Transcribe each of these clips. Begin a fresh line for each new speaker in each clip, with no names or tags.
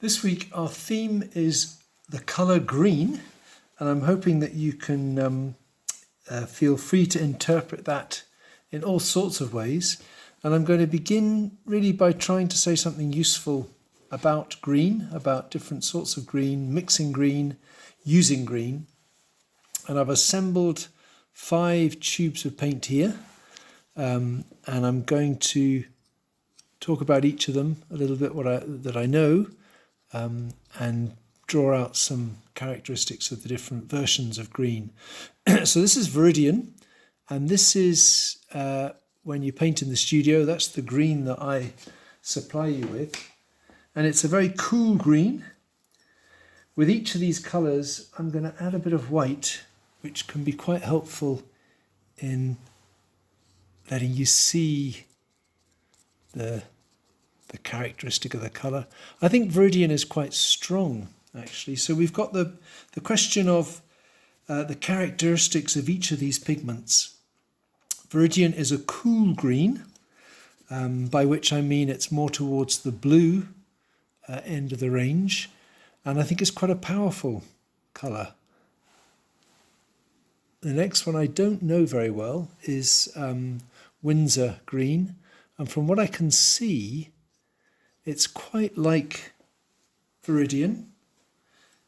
This week our theme is the colour green, and I'm hoping that you can feel free to interpret that in all sorts of ways. And I'm going to begin really by trying to say something useful about green, about different sorts of green, mixing green, using green. And I've assembled 5 tubes of paint here, and I'm going to talk about each of them a little bit that I know, and draw out some characteristics of the different versions of green. So this is Viridian, and this is when you paint in the studio, that's the green that I supply you with. And it's a very cool green. With each of these colours, I'm going to add a bit of white, which can be quite helpful in letting you see the characteristic of the colour. I think Viridian is quite strong, actually. So we've got the question of the characteristics of each of these pigments. Viridian is a cool green, by which I mean it's more towards the blue end of the range, and I think it's quite a powerful colour. The next one I don't know very well is Windsor Green, and from what I can see, it's quite like Viridian.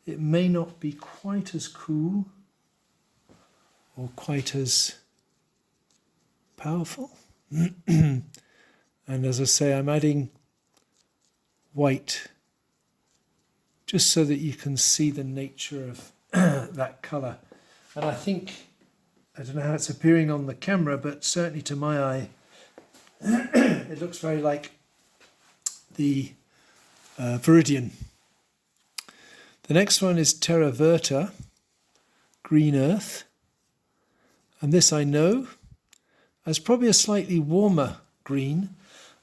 It may not be quite as cool or quite as powerful. And as I say, I'm adding white just so that you can see the nature of that colour. And I think, I don't know how it's appearing on the camera, but certainly to my eye, it looks very like the Viridian. The next one is Terra Verta, green earth. And this I know as probably a slightly warmer green,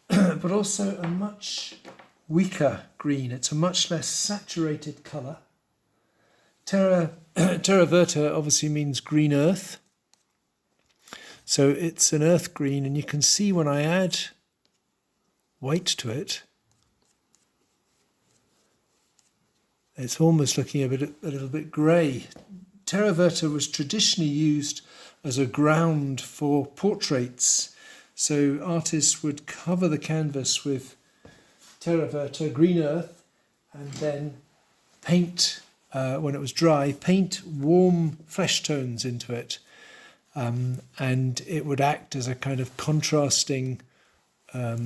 but also a much weaker green. It's a much less saturated colour. Terra Verta obviously means green earth. So it's an earth green, and you can see when I add white to it, it's almost looking a little bit grey. Terra Verta was traditionally used as a ground for portraits. So artists would cover the canvas with Terra Verta, green earth, and then paint, when it was dry, paint warm flesh tones into it. And it would act as a kind of contrasting, a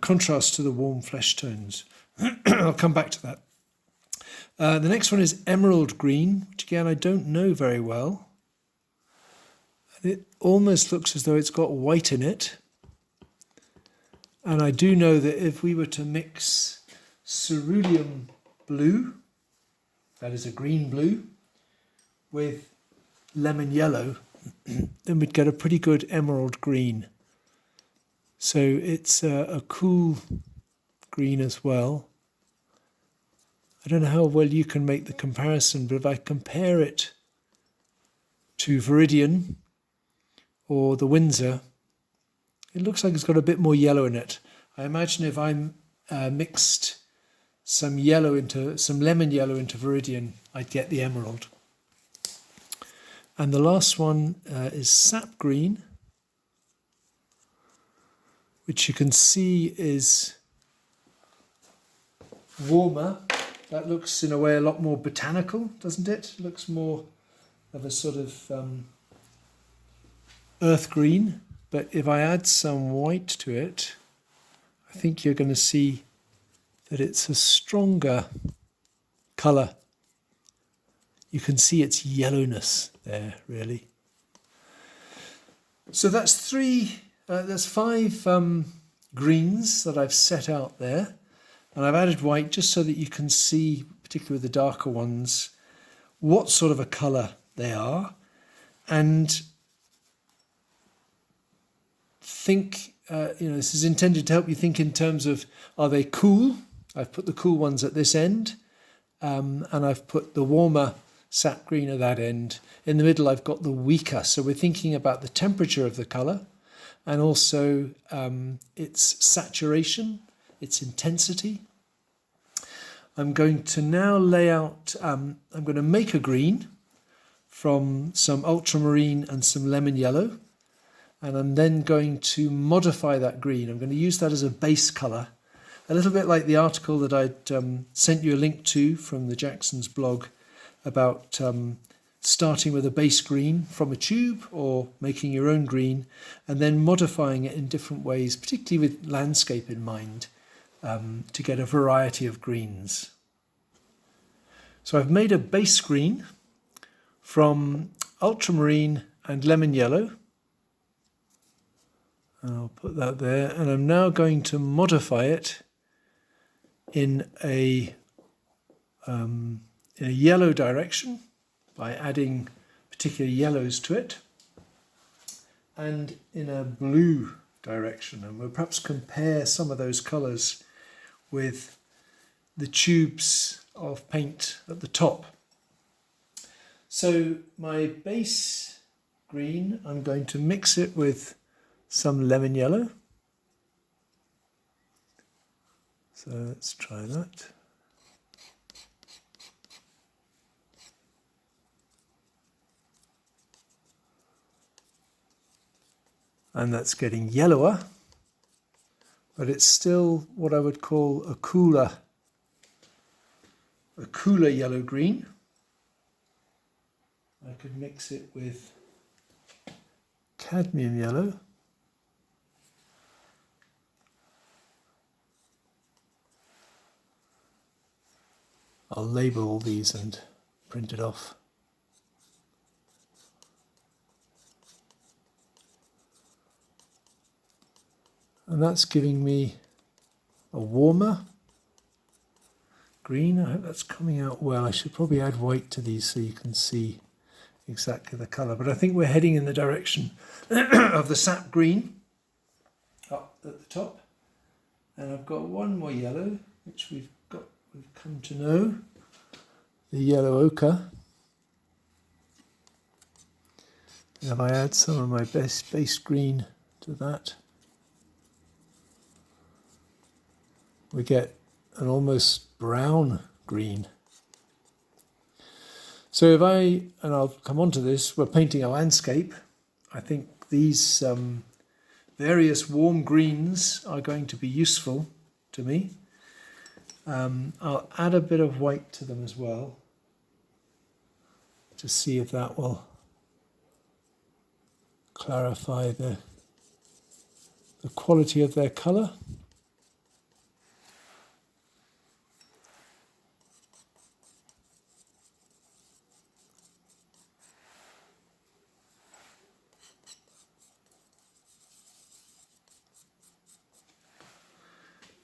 contrast to the warm flesh tones. I'll come back to that. The next one is emerald green, which again I don't know very well. And it almost looks as though it's got white in it. And I do know that if we were to mix cerulean blue, that is a green blue, with lemon yellow, then we'd get a pretty good emerald green. So it's a cool green as well. I don't know how well you can make the comparison, but if I compare it to Viridian or the Windsor, it looks like it's got a bit more yellow in it. I imagine if I mixed some lemon yellow into Viridian, I'd get the emerald. And the last one is Sap Green, which you can see is warmer. That looks in a way a lot more botanical, doesn't it? It looks more of a sort of earth green. But if I add some white to it, I think you're going to see that it's a stronger colour. You can see its yellowness there, really. So that's 5 greens that I've set out there. And I've added white just so that you can see, particularly with the darker ones, what sort of a colour they are. And think, this is intended to help you think in terms of, are they cool? I've put the cool ones at this end, and I've put the warmer sap green at that end. In the middle, I've got the weaker. So we're thinking about the temperature of the colour, and also its saturation, its intensity. I'm going to now lay out, I'm going to make a green from some ultramarine and some lemon yellow, and I'm then going to modify that green. I'm going to use that as a base colour, a little bit like the article that I'd sent you a link to from the Jackson's blog about starting with a base green from a tube or making your own green and then modifying it in different ways, particularly with landscape in mind, to get a variety of greens. So I've made a base green from ultramarine and lemon yellow. And I'll put that there, and I'm now going to modify it in a yellow direction by adding particular yellows to it, and in a blue direction. And we'll perhaps compare some of those colours with the tubes of paint at the top. So my base green, I'm going to mix it with some lemon yellow. So let's try that. And that's getting yellower, but it's still what I would call a cooler yellow-green. I could mix it with cadmium yellow. I'll label all these and print it off. And that's giving me a warmer green. I hope that's coming out well. I should probably add white to these so you can see exactly the colour. But I think we're heading in the direction of the sap green up at the top. And I've got one more yellow, which we've come to know, the yellow ochre. And if I add some of my base green to that, we get an almost brown green. So and I'll come on to this, we're painting a landscape. I think these various warm greens are going to be useful to me. I'll add a bit of white to them as well to see if that will clarify the quality of their colour.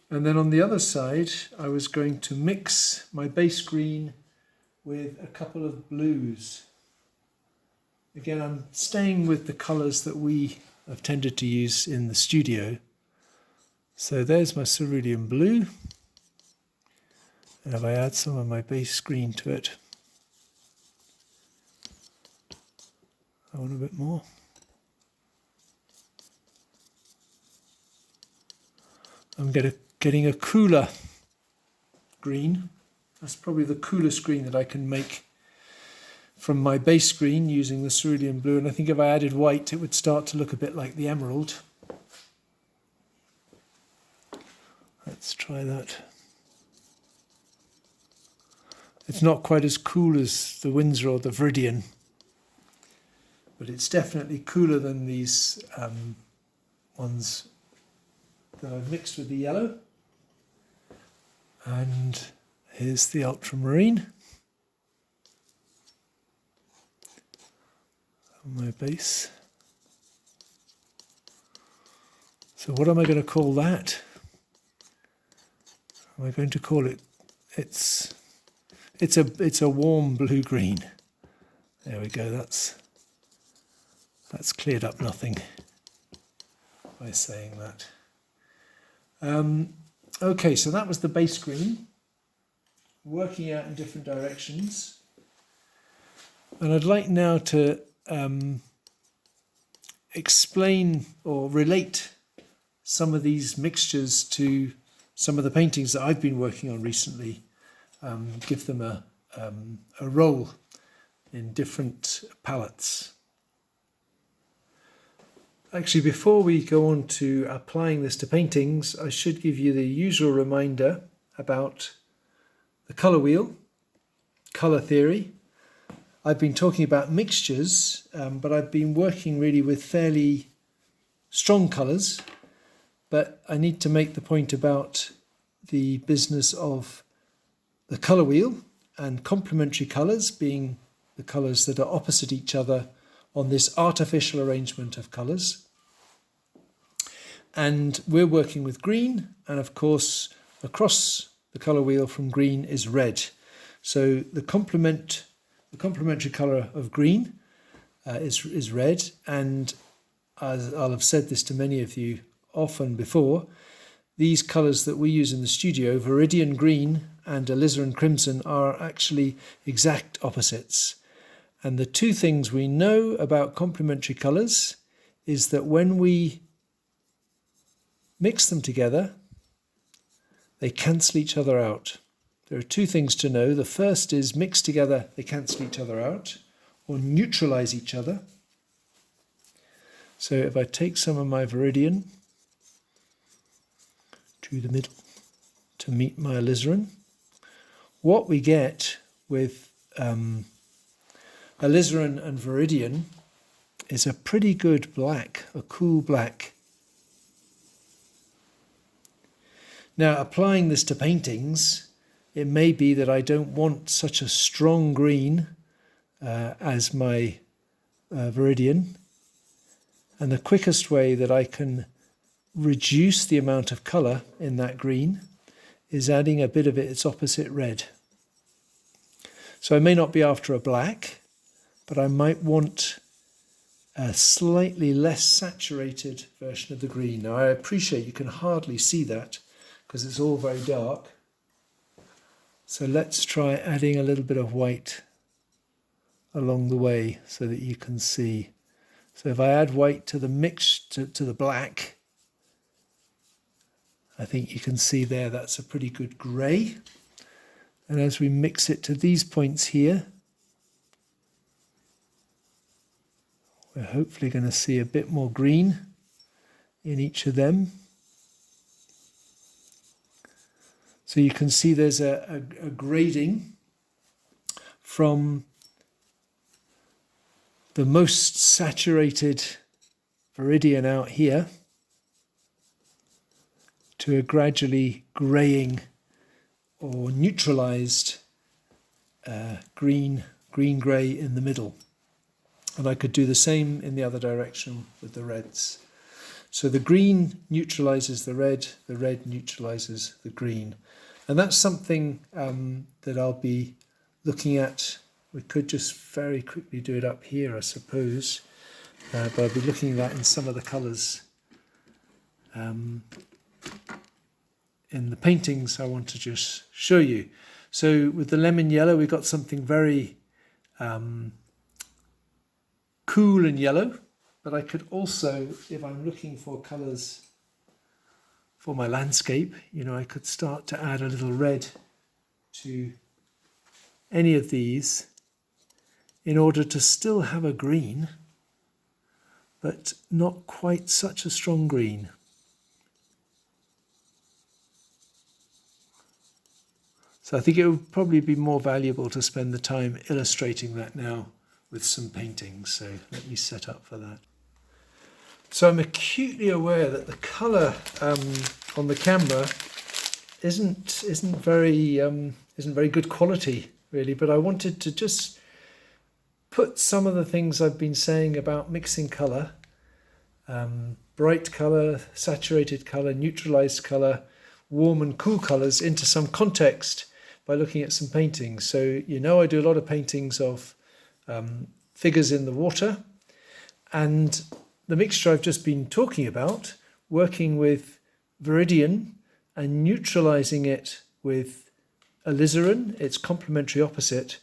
And then on the other side, I was going to mix my base green with a couple of blues. Again, I'm staying with the colours that we have tended to use in the studio. So there's my cerulean blue. And if I add some of my base green to it, I want a bit more. I'm getting a cooler green. That's probably the coolest green that I can make from my base green using the cerulean blue. And I think if I added white, it would start to look a bit like the emerald. Let's try that. It's not quite as cool as the Windsor or the Viridian, but it's definitely cooler than these ones that I've mixed with the yellow. And here's the ultramarine on my base. So what am I going to call that? Am I going to call it? It's a warm blue-green. There we go. That's cleared up nothing by saying that. Okay, so that was the base green, working out in different directions. And I'd like now to explain or relate some of these mixtures to some of the paintings that I've been working on recently. give them a role in different palettes. Actually, before we go on to applying this to paintings, I should give you the usual reminder about the colour wheel, colour theory. I've been talking about mixtures, but I've been working really with fairly strong colours. But I need to make the point about the business of the colour wheel and complementary colours being the colours that are opposite each other on this artificial arrangement of colours. And we're working with green, and of course across the colour wheel from green is red. So the complementary colour of green is red, and as I'll have said this to many of you often before, these colours that we use in the studio, Viridian green and alizarin crimson, are actually exact opposites. And the two things we know about complementary colours is that when we mix them together, they cancel each other out. There are two things to know. The first is mixed together, they cancel each other out or neutralise each other. So if I take some of my Viridian to the middle to meet my alizarin, what we get with alizarin and Viridian is a pretty good black, a cool black. Now, applying this to paintings, it may be that I don't want such a strong green as my Viridian, and the quickest way that I can reduce the amount of colour in that green is adding a bit of its opposite red. So I may not be after a black, but I might want a slightly less saturated version of the green. Now, I appreciate you can hardly see that because it's all very dark. So let's try adding a little bit of white along the way so that you can see. So if I add white to the mix to the black, I think you can see there that's a pretty good grey. And as we mix it to these points here, we're hopefully going to see a bit more green in each of them. So you can see there's a grading from the most saturated Viridian out here to a gradually greying or neutralised green-grey in the middle. And I could do the same in the other direction with the reds. So the green neutralises the red neutralises the green. And that's something that I'll be looking at. We could just very quickly do it up here, I suppose. But I'll be looking at that in some of the colours. In the paintings I want to just show you. So with the lemon yellow, we've got something very cool and yellow. But I could also, if I'm looking for colours for my landscape, I could start to add a little red to any of these in order to still have a green, but not quite such a strong green. So I think it would probably be more valuable to spend the time illustrating that now with some paintings. So let me set up for that. So I'm acutely aware that the colour on the camera isn't very good quality really, but I wanted to just put some of the things I've been saying about mixing colour, bright colour, saturated colour, neutralised colour, warm and cool colours into some context by looking at some paintings. So I do a lot of paintings of figures in the water, and the mixture I've just been talking about, working with Viridian and neutralising it with alizarin, its complementary opposite,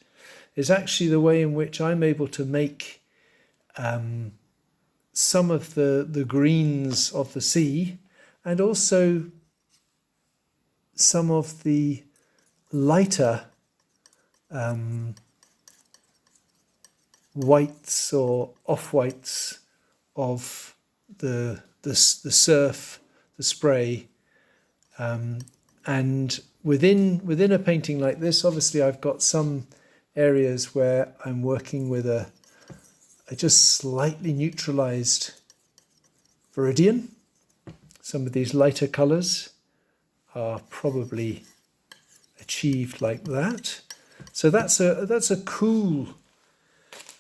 is actually the way in which I'm able to make some of the greens of the sea and also some of the lighter whites or off-whites of the surf, the spray, and within a painting like this, obviously I've got some areas where I'm working with a just slightly neutralized Viridian. Some of these lighter colors are probably achieved like that. So that's a cool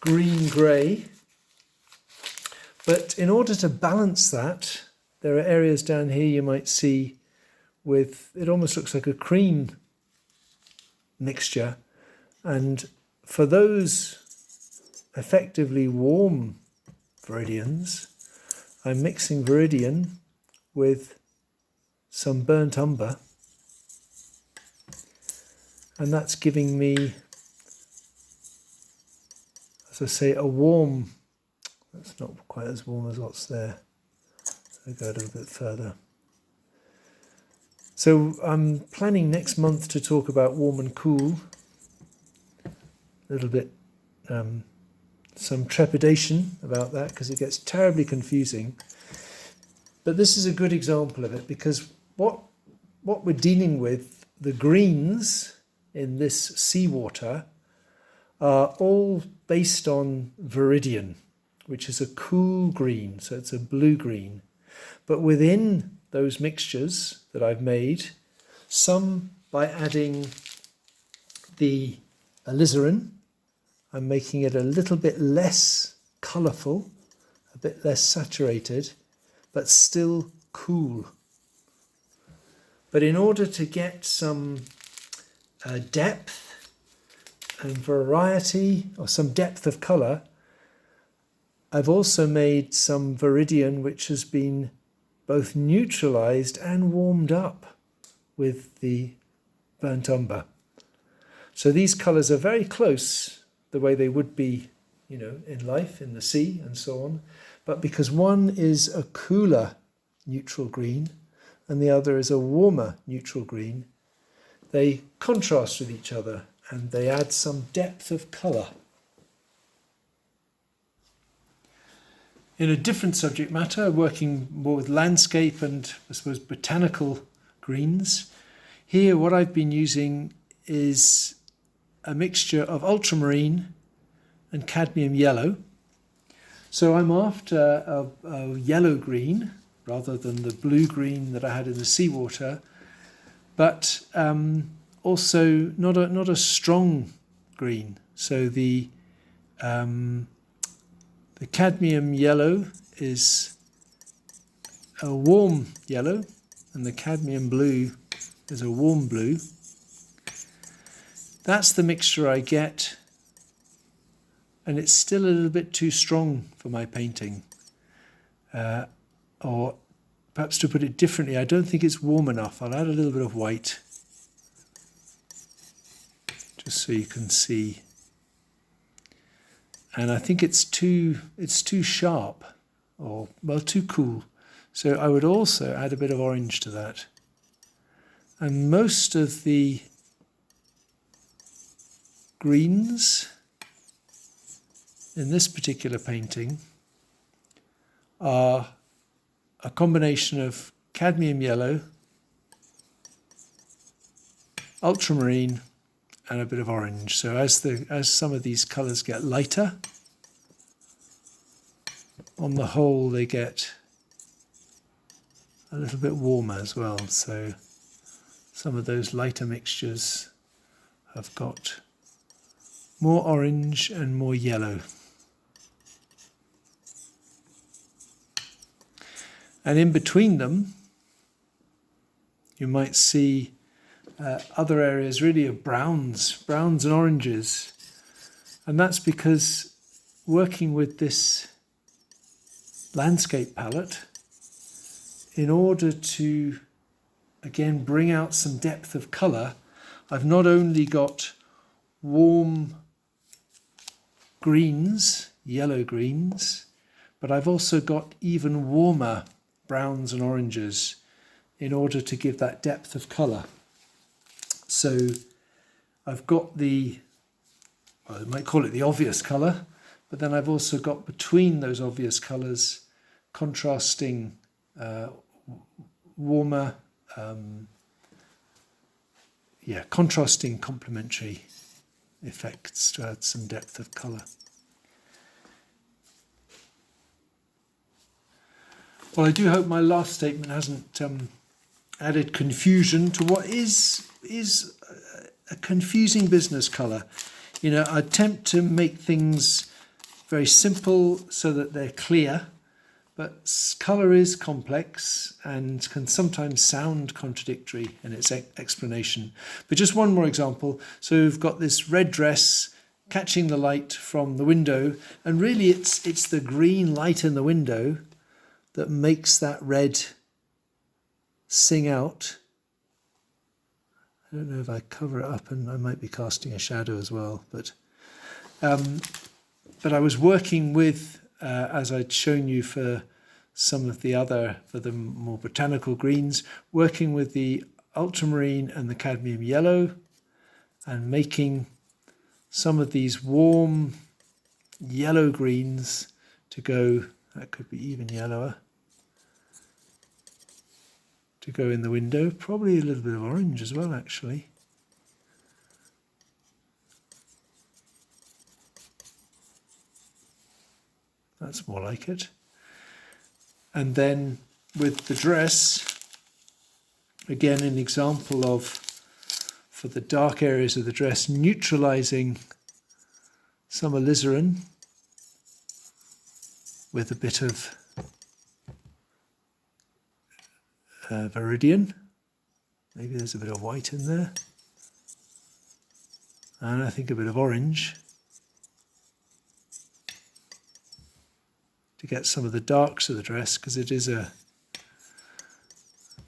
green grey. But in order to balance that, there are areas down here you might see with, it almost looks like a cream mixture. And for those effectively warm Viridians, I'm mixing Viridian with some burnt umber. And that's giving me, as I say, a warm, that's not quite as warm as what's there. So I'll go a little bit further. So I'm planning next month to talk about warm and cool. A little bit, some trepidation about that because it gets terribly confusing. But this is a good example of it because what we're dealing with, the greens in this seawater, are all based on Viridian, which is a cool green, so it's a blue-green. But within those mixtures that I've made, some by adding the alizarin, I'm making it a little bit less colourful, a bit less saturated, but still cool. But in order to get some depth and variety, or some depth of colour, I've also made some Viridian which has been both neutralised and warmed up with the burnt umber. So these colours are very close, the way they would be, you know, in life, in the sea and so on. But because one is a cooler neutral green and the other is a warmer neutral green, they contrast with each other and they add some depth of colour. In a different subject matter, working more with landscape and, I suppose, botanical greens, here what I've been using is a mixture of ultramarine and cadmium yellow. So I'm after a yellow green rather than the blue green that I had in the seawater, but also not a strong green. So the cadmium yellow is a warm yellow and the cadmium blue is a warm blue. That's the mixture I get, and it's still a little bit too strong for my painting. Or perhaps to put it differently, I don't think it's warm enough. I'll add a little bit of white just so you can see. And I think it's too sharp, or well, too cool. So I would also add a bit of orange to that. And most of the greens in this particular painting are a combination of cadmium yellow, ultramarine, and a bit of orange. So as some of these colours get lighter, on the whole they get a little bit warmer as well. So some of those lighter mixtures have got more orange and more yellow. And in between them, you might see other areas really of browns and oranges. And that's because working with this landscape palette, in order to, again, bring out some depth of colour, I've not only got warm greens, yellow greens, but I've also got even warmer browns and oranges in order to give that depth of colour. So I've got the, well, I might call it the obvious colour, but then I've also got between those obvious colours contrasting warmer, contrasting complementary effects to add some depth of colour. Well, I do hope my last statement hasn't added confusion to what is a confusing business colour. You know, I attempt to make things very simple so that they're clear, but colour is complex and can sometimes sound contradictory in its explanation. But just one more example. So we've got this red dress catching the light from the window, and really it's the green light in the window that makes that red sing out. I don't know if I cover it up, and I might be casting a shadow as well, but I was working with, as I'd shown you for some of the other, for the more botanical greens, working with the ultramarine and the cadmium yellow and making some of these warm yellow greens to go, that could be even yellower, to go in the window. Probably a little bit of orange as well, actually. That's more like it. And then with the dress, again, an example of, for the dark areas of the dress, neutralizing some alizarin with a bit of Viridian. Maybe there's a bit of white in there. And I think a bit of orange to get some of the darks of the dress, because it is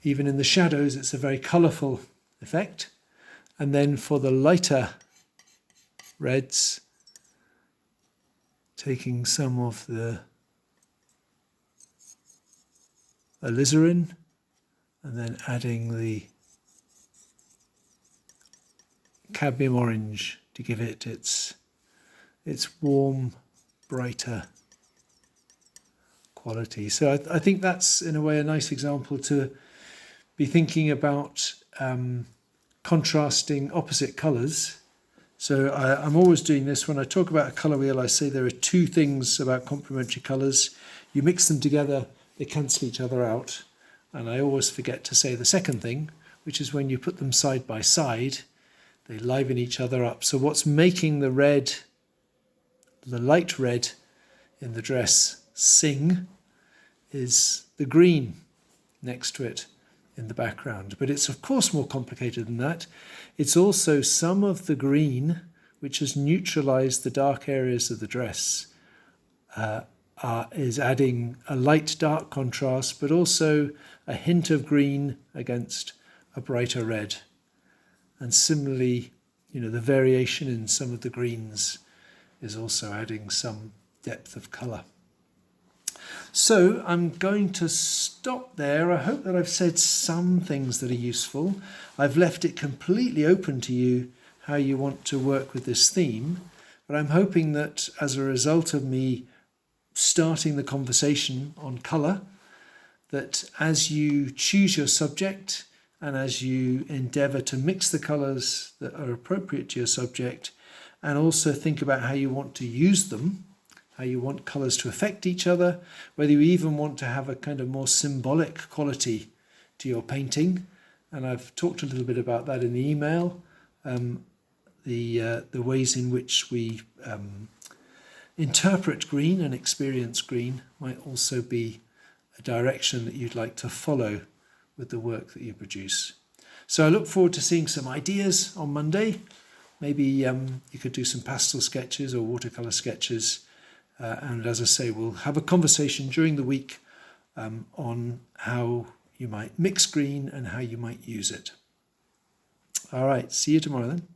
even in the shadows, it's a very colourful effect. And then for the lighter reds, taking some of the alizarin and then adding the cadmium orange to give it its warm, brighter quality. So I think that's, in a way, a nice example to be thinking about contrasting opposite colours. So I'm always doing this. When I talk about a colour wheel, I say there are two things about complementary colours. You mix them together, they cancel each other out. And I always forget to say the second thing, which is when you put them side by side, they liven each other up. So what's making the red, the light red in the dress sing is the green next to it in the background. But it's of course more complicated than that. It's also some of the green which has neutralized the dark areas of the dress, is adding a light-dark contrast, but also a hint of green against a brighter red. And similarly, you know, the variation in some of the greens is also adding some depth of colour. So I'm going to stop there. I hope that I've said some things that are useful. I've left it completely open to you how you want to work with this theme, but I'm hoping that as a result of me starting the conversation on colour, that as you choose your subject and as you endeavour to mix the colours that are appropriate to your subject, and also think about how you want to use them, how you want colours to affect each other, whether you even want to have a kind of more symbolic quality to your painting. And I've talked a little bit about that in the email, the ways in which we interpret green and experience green might also be a direction that you'd like to follow with the work that you produce. So I look forward to seeing some ideas on Monday. Maybe you could do some pastel sketches or watercolour sketches. And as I say, we'll have a conversation during the week on how you might mix green and how you might use it. All right, see you tomorrow then.